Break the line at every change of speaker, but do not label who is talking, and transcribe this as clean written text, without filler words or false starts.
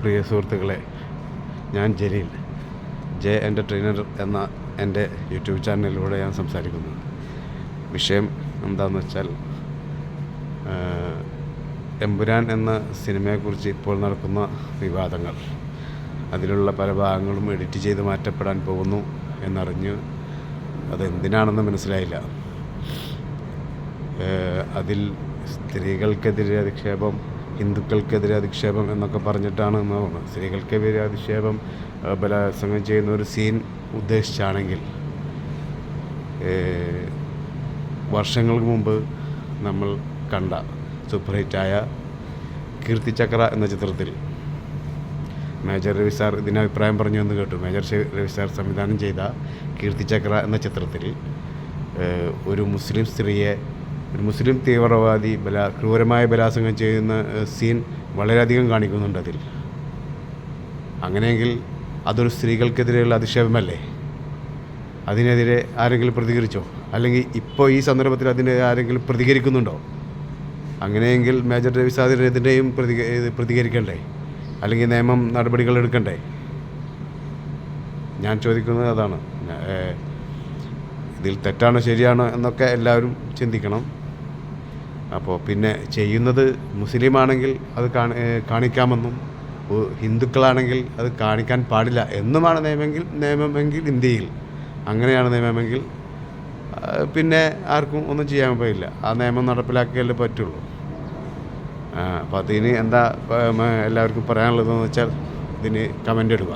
പ്രിയ സുഹൃത്തുക്കളെ, ഞാൻ Jaleel J entertainer എന്ന എൻ്റെ യൂട്യൂബ് ചാനലിലൂടെ ഞാൻ സംസാരിക്കുന്നു. വിഷയം എന്താണെന്ന് വെച്ചാൽ, എമ്പുരാൻ എന്ന സിനിമയെക്കുറിച്ച് ഇപ്പോൾ നടക്കുന്ന വിവാദങ്ങൾ, അതിലുള്ള പല ഭാഗങ്ങളും എഡിറ്റ് ചെയ്ത് മാറ്റപ്പെടാൻ പോകുന്നു എന്നറിഞ്ഞ് അതെന്തിനാണെന്ന് മനസ്സിലായില്ല. അതിൽ സ്ത്രീകൾക്കെതിരെ അധിക്ഷേപം, ഹിന്ദുക്കൾക്കെതിരെ അധിക്ഷേപം എന്നൊക്കെ പറഞ്ഞിട്ടാണ് എന്ന് തോന്നുന്നത്. സ്ത്രീകൾക്കെതിരെ അധിക്ഷേപം, ബലാത്സംഗം ചെയ്യുന്ന ഒരു സീൻ ഉദ്ദേശിച്ചാണെങ്കിൽ, വർഷങ്ങൾക്ക് മുമ്പ് നമ്മൾ കണ്ട സൂപ്പർ ഹിറ്റായ കീർത്തിചക്ര എന്ന ചിത്രത്തിൽ മേജർ രവി സാർ ഇതിന് അഭിപ്രായം പറഞ്ഞു എന്ന് കേട്ടു. മേജർ രവി സാർ സംവിധാനം ചെയ്ത കീർത്തിചക്ര എന്ന ചിത്രത്തിൽ ഒരു മുസ്ലിം സ്ത്രീയെ, ഒരു മുസ്ലിം തീവ്രവാദി ക്രൂരമായ ബലാത്സംഗം ചെയ്യുന്ന സീൻ വളരെയധികം കാണിക്കുന്നുണ്ട് അതിൽ. അങ്ങനെയെങ്കിൽ അതൊരു സ്ത്രീകൾക്കെതിരെയുള്ള അധിക്ഷേപമല്ലേ? അതിനെതിരെ ആരെങ്കിലും പ്രതികരിച്ചോ? അല്ലെങ്കിൽ ഇപ്പോൾ ഈ സന്ദർഭത്തിൽ അതിനെതിരെ ആരെങ്കിലും പ്രതികരിക്കുന്നുണ്ടോ? അങ്ങനെയെങ്കിൽ മേജർ രവി സാറിനെതിരെയും പ്രതികരിക്കണ്ടേ? അല്ലെങ്കിൽ നിയമം നടപടികൾ എടുക്കണ്ടേ? ഞാൻ ചോദിക്കുന്നത് അതാണ്. ഇതിൽ തെറ്റാണോ ശരിയാണോ എന്നൊക്കെ എല്ലാവരും ചിന്തിക്കണം. അപ്പോൾ പിന്നെ ചെയ്യുന്നത് മുസ്ലിമാണെങ്കിൽ അത് കാണിക്കാമെന്നും, ഹിന്ദുക്കളാണെങ്കിൽ അത് കാണിക്കാൻ പാടില്ല എന്നുമാണ് നിയമമെങ്കിൽ ഇന്ത്യയിൽ അങ്ങനെയാണ് നിയമമെങ്കിൽ പിന്നെ ആർക്കും ഒന്നും ചെയ്യാൻ കഴിയില്ല. ആ നിയമം നടപ്പിലാക്കിയാലേ പറ്റുള്ളൂ. അപ്പോൾ അതിന് എന്താ എല്ലാവർക്കും പറയാനുള്ളതെന്ന് വെച്ചാൽ ഇതിന് കമൻ്റ് ഇടുക.